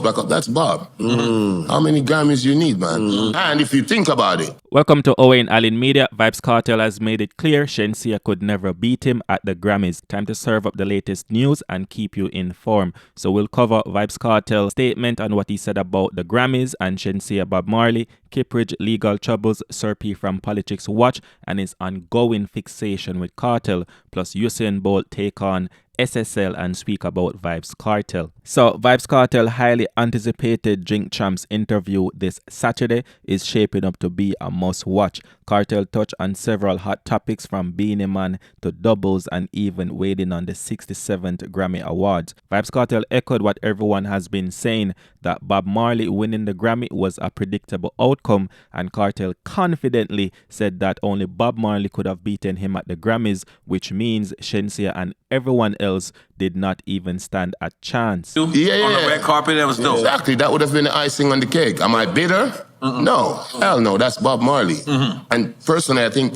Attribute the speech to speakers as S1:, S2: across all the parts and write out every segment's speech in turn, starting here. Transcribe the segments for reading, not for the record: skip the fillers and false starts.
S1: back up. That's Bob. How many Grammys you need, man? And if you think about it.
S2: Welcome to Owen Allen Media. Vybz Kartel has made it clear Shenseea could never beat him at the Grammys. Time to serve up the latest news and keep you informed. So we'll cover Vybz Kartel's statement on what he said about the Grammys and Shenseea Bob Marley, Kiprich legal troubles, Sir P from Politricks Watch, and his ongoing fixation with Cartel, plus Usain Bolt take on SSL and speak about Vybz Kartel. So Vybz Kartel highly anticipated Drink Champs interview this Saturday is shaping up to be a must watch. Cartel touched on several hot topics from Beenie Man to doubles and even waiting on the 67th Grammy Awards. Vybz Kartel echoed what everyone has been saying, that Bob Marley winning the Grammy was a predictable outcome, and Cartel confidently said that only Bob Marley could have beaten him at the Grammys, which means Shenseea and everyone else did not even stand a chance.
S3: On the red carpet, that was dope.
S1: Exactly, that would have been the icing on the cake. Am I bitter? No, hell no, that's Bob Marley. And personally, I think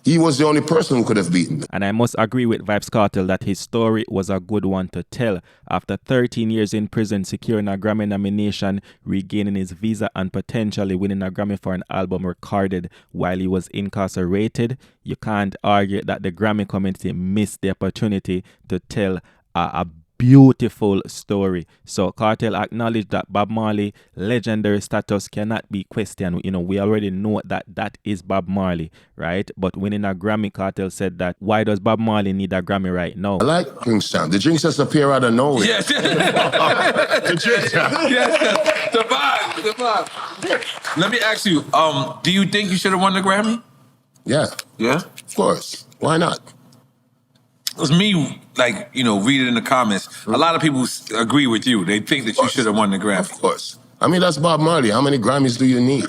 S1: he was the only person who could have beaten him.
S2: And I must agree with Vybz Kartel that his story was a good one to tell. After 13 years in prison, securing a Grammy nomination, regaining his visa, and potentially winning a Grammy for an album recorded while he was incarcerated, you can't argue that the Grammy community missed the opportunity to tell a beautiful story. So Cartel acknowledged that Bob Marley legendary status cannot be questioned. You know, we already know that that is Bob Marley, right? But winning a Grammy, Cartel said that, why does Bob Marley need a Grammy right now?
S1: I like Drinks Champ. The drinks just appear out of nowhere.
S3: Yes.
S1: The Drinks Champ.
S3: Yes. The vibe. Let me ask you, do you think you should have won the Grammy?
S1: Yeah.
S3: Yeah?
S1: Of course. Why not?
S3: It's me, like, you know, read it in the comments. A lot of people agree with you. They think that you should have won the Grammy.
S1: Of course. I mean, that's Bob Marley. How many Grammys do you need?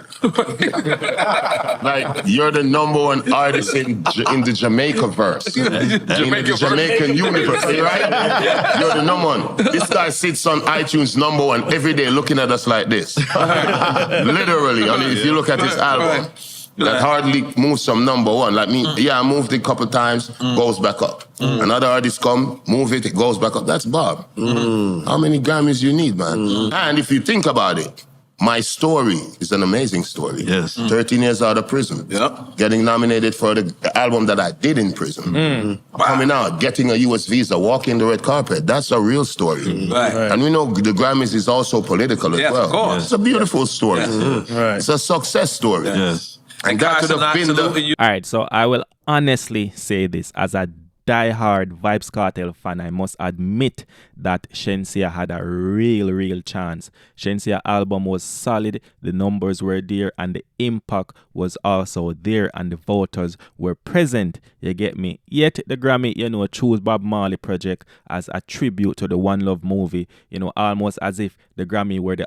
S1: Like, you're the #1 artist in the Jamaica verse. In the Jamaican universe, right? You're the #1. This guy sits on iTunes #1 every day looking at us like this. Literally. I mean, if you look at his album, that hardly moves from #1. Like me, I moved it a couple times, goes back up. Another artist come, move it, it goes back up. That's Bob. How many Grammys you need, man? And if you think about it, my story is an amazing story.
S3: Yes.
S1: 13 years out of prison.
S3: Yep.
S1: Getting nominated for the album that I did in prison. Coming out, getting a US visa, walking the red carpet. That's a real story.
S3: Right.
S1: And we know the Grammys is also political as well.
S3: Of course.
S1: It's a beautiful story.
S3: Right.
S1: It's a success story.
S3: Yes.
S1: And that could have been the...
S2: All right, so I will honestly say this. As a die-hard Vybz Kartel fan, I must admit that Shenseea had a real chance. Shenseea album was solid, the numbers were there, and the impact was also there, and the voters were present. You get me? Yet the Grammy, you know, chose Bob Marley project as a tribute to the One Love movie. You know, almost as if the Grammy were the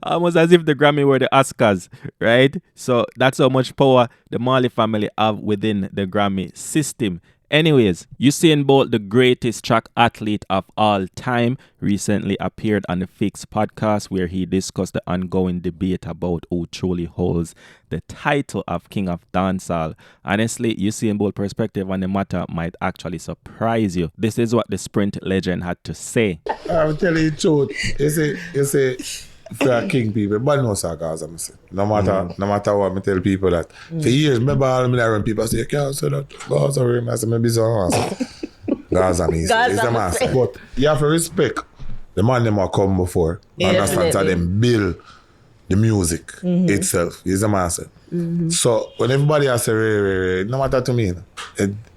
S2: almost as if the Grammy were the Oscars, right? So that's how much power the Marley family have within the Grammy system. Anyways, Usain Bolt, the greatest track athlete of all time, recently appeared on the Fix podcast where he discussed the ongoing debate about who truly holds the title of King of Dancehall. Honestly, Usain Bolt's perspective on the matter might actually surprise you. This is what the Sprint legend had to say.
S4: I'm telling you the truth. You say, for a king people, but no saga, as I'm saying. No matter what, I tell people that. For years, remember all when people say, you can't say that. Gaza room, I say, maybe so. Gaza means it's the master. But you have to respect the man them are come before. Understand that them build the music itself. He's the master. So when everybody has say, no matter to me,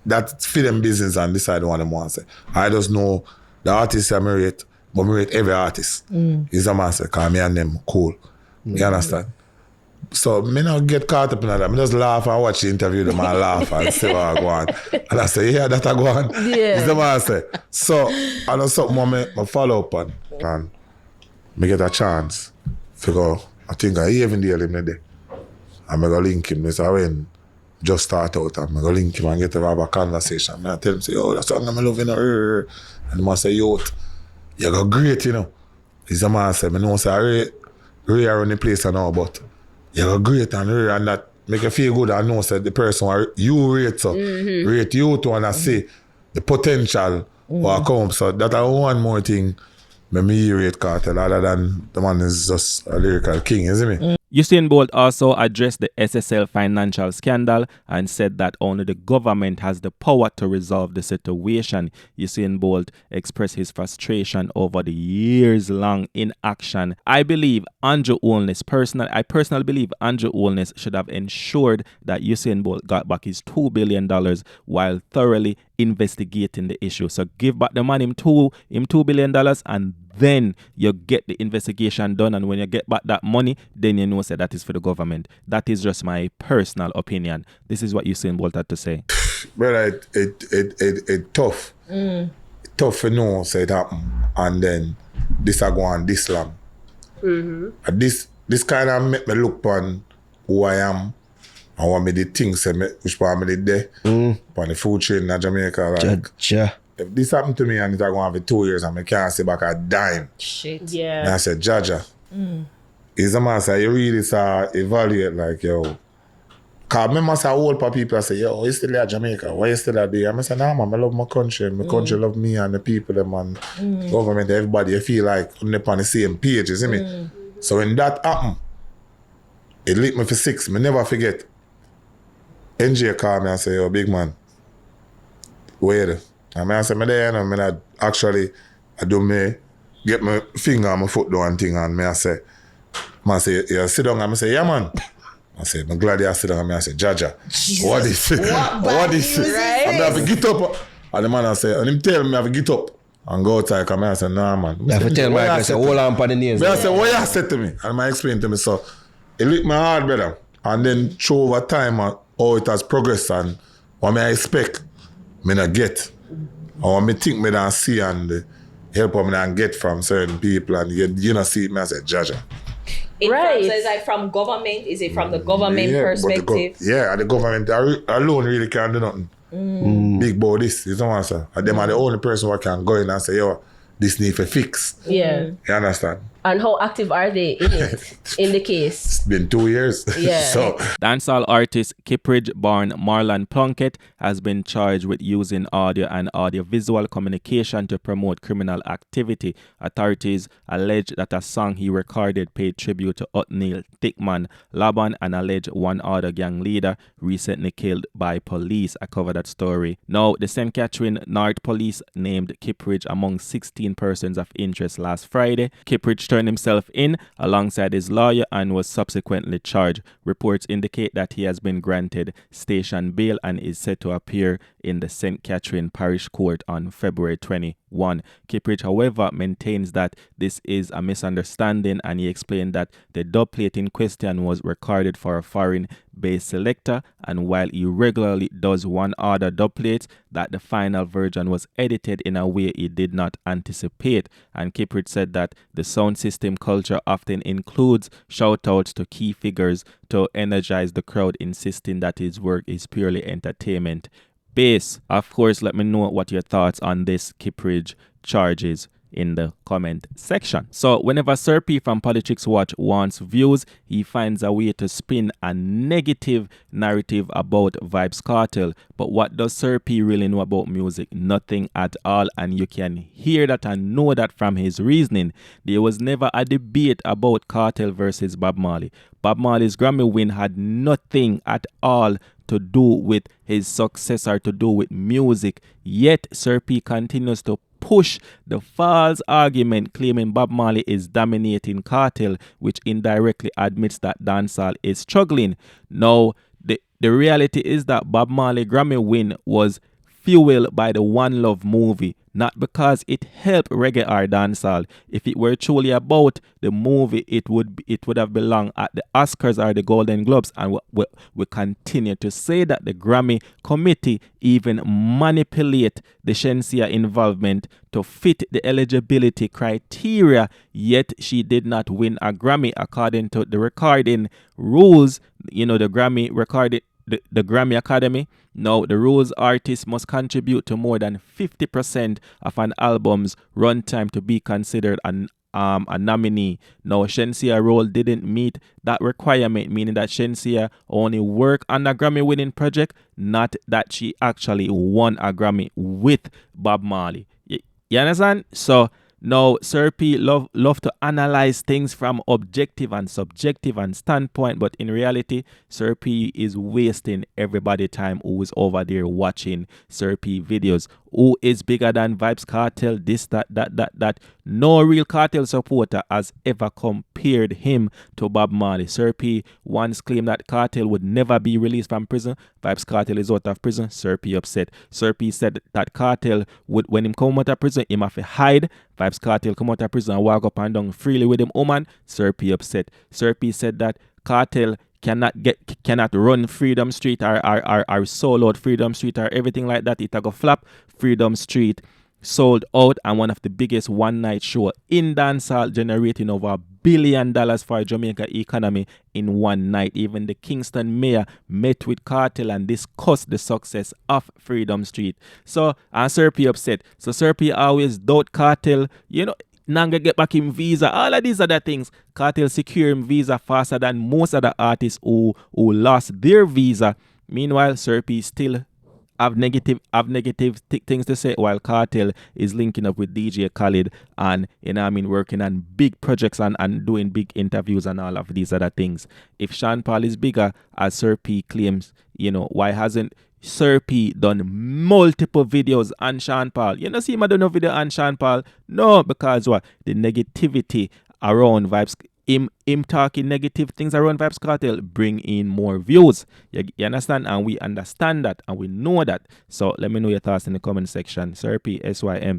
S4: that's for them business and decide what them want to say. I just know the artists I rate, but I rate every artist. He's a master, because me and them cool. You understand? So I don't get caught up in that. I just laugh and watch the interview, them and laugh and see what I go on. And I say, yeah, that I go on. Yeah. He's the master. So I know something I follow up on. And I get a chance to go, I think I even deal him today. And I go link him. So when just start out, and I go link him and get to have a conversation. And I tell him, say, oh, that's song I'm loving her. And I say, yo, you go great, you know. He's a man say, I know say Ray around the place now, but you go great and Ray, and that make you feel good and know say the person you rate so rate you to and I see the potential will come. So that one more thing me rate Cartel other than the man is just a lyrical king, you see me?
S2: Usain Bolt also addressed the SSL financial scandal and said that only the government has the power to resolve the situation. Usain Bolt expressed his frustration over the years-long inaction. I personally believe Andrew Holness should have ensured that Usain Bolt got back his $2 billion while thoroughly investigating the issue. So give back the man him $2 billion and then you get the investigation done, and when you get back that money, then you know say that is for the government. That is just my personal opinion. This is what Usain Bolt had to say.
S4: Brother, it tough. Tough for know say it happen, and then this a go on this long. And this kind of make me look on who I am and what me the things say which part me did there on the food chain in Jamaica. Like, if this happened to me and it's going to have 2 years and I can't say back a dime.
S5: Shit.
S4: Yeah. And I said, Jaja, is a man say you really evaluate like, yo. Cause me must have old people say, yo, you still at Jamaica? Why you still at there? I say, nah man, I love my country. My country love me and the people, them and government, everybody. You feel like we're on the same page, you see me? So when that happened, it lit me for 6. Me never forget. NJ called me and say, yo, big man, where? And I said, I do me, get my finger on my foot down and thing, and I say, you sit down, and I say, yeah man. I said, I'm glad you sit down, and I say, Jaja, what is it? What is it? And I have to get up, and the man I say, and him tell me I have to get up and go outside, and I say, nah man.
S6: You have to tell Mike, I say, hold on for the names.
S4: I say, what you said to me? And I explained to me, so it lit my heart, brother. And then through over time, how it has progressed, and what I expect, me not get. Or me think me don't see and help me and get from certain people and you know see me as a judge.
S5: Right. So it's like from government, is it from the government perspective?
S4: The government alone really can't do nothing. Big about this, you know what I'm saying? And them are the only person who can go in and say, yo, this need to fix.
S5: Yeah.
S4: You understand?
S5: And how active are they in it, in the case?
S4: It's been 2 years.
S5: Yeah.
S4: So
S2: Dancehall artist Kiprich born Marlon Plunkett has been charged with using audio and audiovisual communication to promote criminal activity. Authorities allege that a song he recorded paid tribute to Othniel Thickman Laban, and allege one other gang leader recently killed by police. I covered that story. Now, the St. Catherine North Police named Kiprich among 16 persons of interest last Friday. Kiprich turned himself in alongside his lawyer and was subsequently charged. Reports indicate that he has been granted station bail and is set to appear in the St. Catherine Parish Court on February 21. Kiprich, however, maintains that this is a misunderstanding, and he explained that the dubplate in question was recorded for a foreign-based selector, and while he regularly does one other dubplates, that the final version was edited in a way he did not anticipate. And Kiprich said that the sound system culture often includes shout-outs to key figures to energize the crowd, insisting that his work is purely entertainment based. Of course, let me know what your thoughts on this Kiprich charges in the comment section. So whenever Sir P from Politricks Watch wants views, he finds a way to spin a negative narrative about Vybz Kartel. But what does Sir P really know about music? Nothing at all, and you can hear that and know that from his reasoning. There was never a debate about Cartel versus Bob Marley. Bob Marley's Grammy win had nothing at all to do with his success or to do with music. Yet Sir P continues to push the false argument claiming Bob Marley is dominating Cartel, which indirectly admits that dancehall is struggling. Now, the reality is that Bob Marley Grammy win was fueled by the One Love movie, not because it helped reggae or dancehall. If it were truly about the movie, it would have belonged at the Oscars or the Golden Globes, and we continue to say that the Grammy committee even manipulate the Shenseea involvement to fit the eligibility criteria, yet she did not win a Grammy according to the recording rules. You know, the Grammy recorded the Grammy Academy. Now, the rules artists must contribute to more than 50% of an album's runtime to be considered a nominee. Now, Shenseea role didn't meet that requirement, meaning that Shenseea only worked on a Grammy-winning project, not that she actually won a Grammy with Bob Marley. You understand? So, Now, Sir P love to analyze things from objective and subjective and standpoint, but in reality, Sir P is wasting everybody time who is over there watching Sir P videos. Who is bigger than Vybz Kartel? This, that. No real Cartel supporter has ever compared him to Bob Marley. Sir P once claimed that Cartel would never be released from prison. Vybz Kartel is out of prison. Sir P upset. Sir P said that Cartel would, when him come out of prison, him have to hide. Vybz Kartel come out of prison and walk up and down freely with him woman. Sir P upset. Sir P said that Cartel cannot run Freedom Street or sold out Freedom Street or everything like that. It a go flop. Freedom Street sold out, and one of the biggest one night show in dancehall, generating over $1 billion for Jamaica economy in one night. Even the Kingston mayor met with Cartel and discussed the success of Freedom Street. So, and Sir P upset. So Sir P always doubt Cartel, Nanga get back him visa, all of these other things. Cartel secure him visa faster than most other artists who lost their visa. Meanwhile, Sir P still have negative things to say, while Cartel is linking up with DJ Khaled and working on big projects and doing big interviews and all of these other things. If Sean Paul is bigger, as Sir P claims, why hasn't Sir P done multiple videos on Sean Paul? See him done no video on Sean Paul? No, because what? The negativity around Vybz, him talking negative things around Vybz Kartel bring in more views. You understand? And we understand that and we know that. So let me know your thoughts in the comment section. Sir P, SYM.